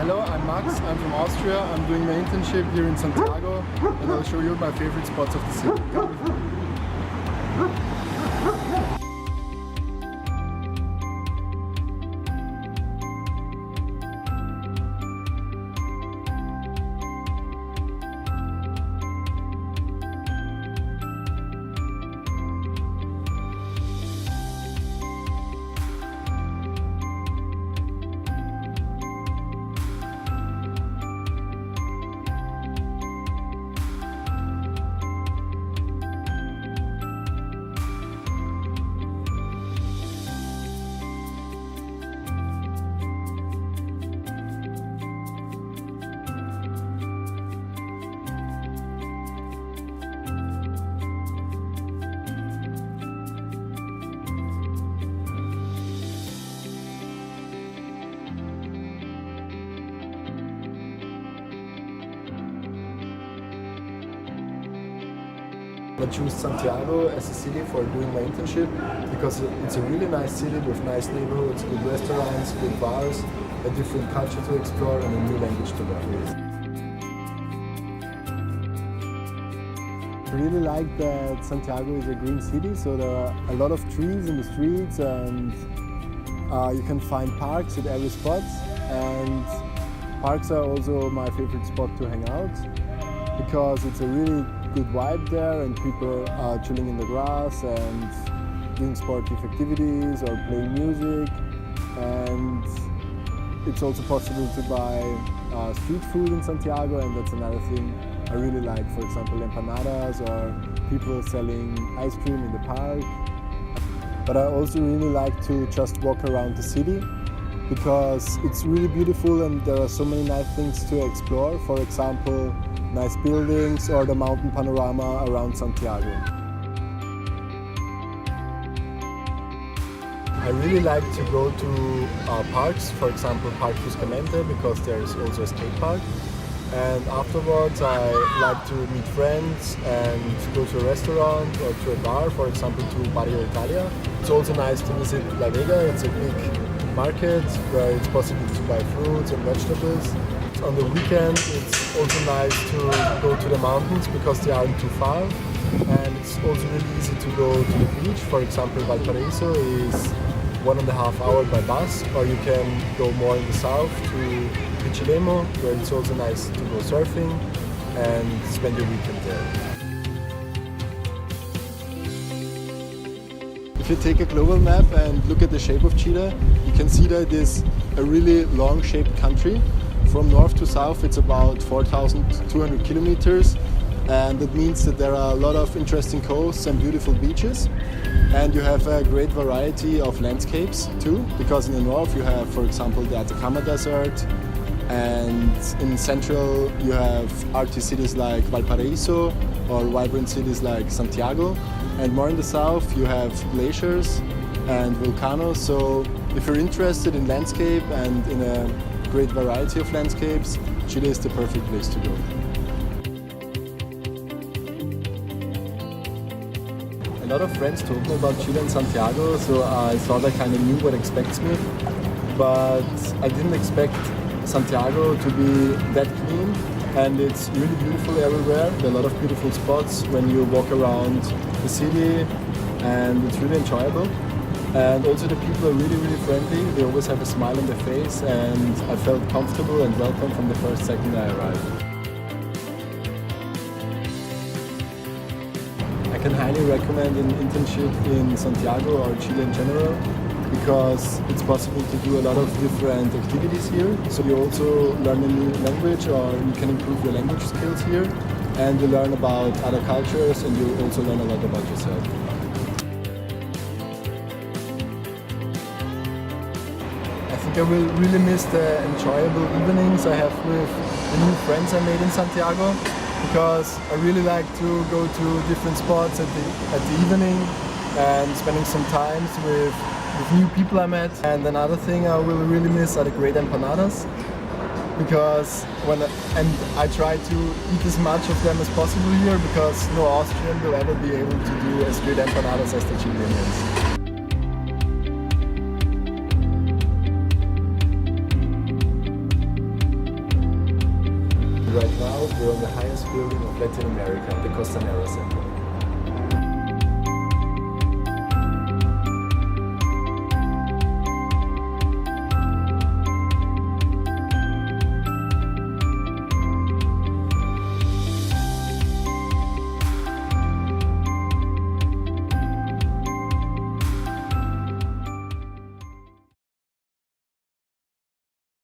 Hello, I'm Max, I'm from Austria. I'm doing my internship here in Santiago and I'll show you my favorite spots of the city. Come with me. I choose Santiago as a city for doing my internship because it's a really nice city with nice neighborhoods, good restaurants, good bars, a different culture to explore and a new language to learn. I really like that Santiago is a green city, so there are a lot of trees in the streets and you can find parks at every spot, and parks are also my favorite spot to hang out because it's a really good vibe there and people are chilling in the grass and doing sportive activities or playing music, and it's also possible to buy street food in Santiago, and that's another thing I really like, for example empanadas or people selling ice cream in the park. But I also really like to just walk around the city because it's really beautiful and there are so many nice things to explore. For example, nice buildings or the mountain panorama around Santiago. I really like to go to parks, for example Park Buscamente, because there is also a skate park. And afterwards I like to meet friends and go to a restaurant or to a bar, for example to Barrio Italia. It's also nice to visit La Vega. It's a big market where it's possible to buy fruits and vegetables. On the weekend it's also nice to go to the mountains because they aren't too far, and it's also really easy to go to the beach. For example, Valparaiso is 1.5 hours by bus, or you can go more in the south to Pichilemu, where it's also nice to go surfing and spend your weekend there. If you take a global map and look at the shape of Chile, you can see that it is a really long-shaped country. From north to south it's about 4,200 kilometers, and that means that there are a lot of interesting coasts and beautiful beaches, and you have a great variety of landscapes too, because in the north you have, for example, the Atacama Desert, and in central you have arty cities like Valparaiso or vibrant cities like Santiago, and more in the south you have glaciers and volcanoes. So if you're interested in landscape and in a great variety of landscapes, Chile is the perfect place to go. A lot of friends told me about Chile and Santiago, so I thought I kind of knew what expects me, but I didn't expect Santiago to be that clean, and it's really beautiful everywhere. There are a lot of beautiful spots when you walk around the city, and it's really enjoyable. And also the people are really, really friendly. They always have a smile on their face, and I felt comfortable and welcome from the first second I arrived. I can highly recommend an internship in Santiago or Chile in general, because it's possible to do a lot of different activities here. So you also learn a new language, or you can improve your language skills here, and you learn about other cultures, and you also learn a lot about yourself. I will really miss the enjoyable evenings I have with the new friends I made in Santiago, because I really like to go to different spots at the evening and spending some time with new people I met. And another thing I will really miss are the great empanadas, because I try to eat as much of them as possible here, because no Austrian will ever be able to do as great empanadas as the Chileans. right now we're on the highest building of Latin America, the Costanera Center.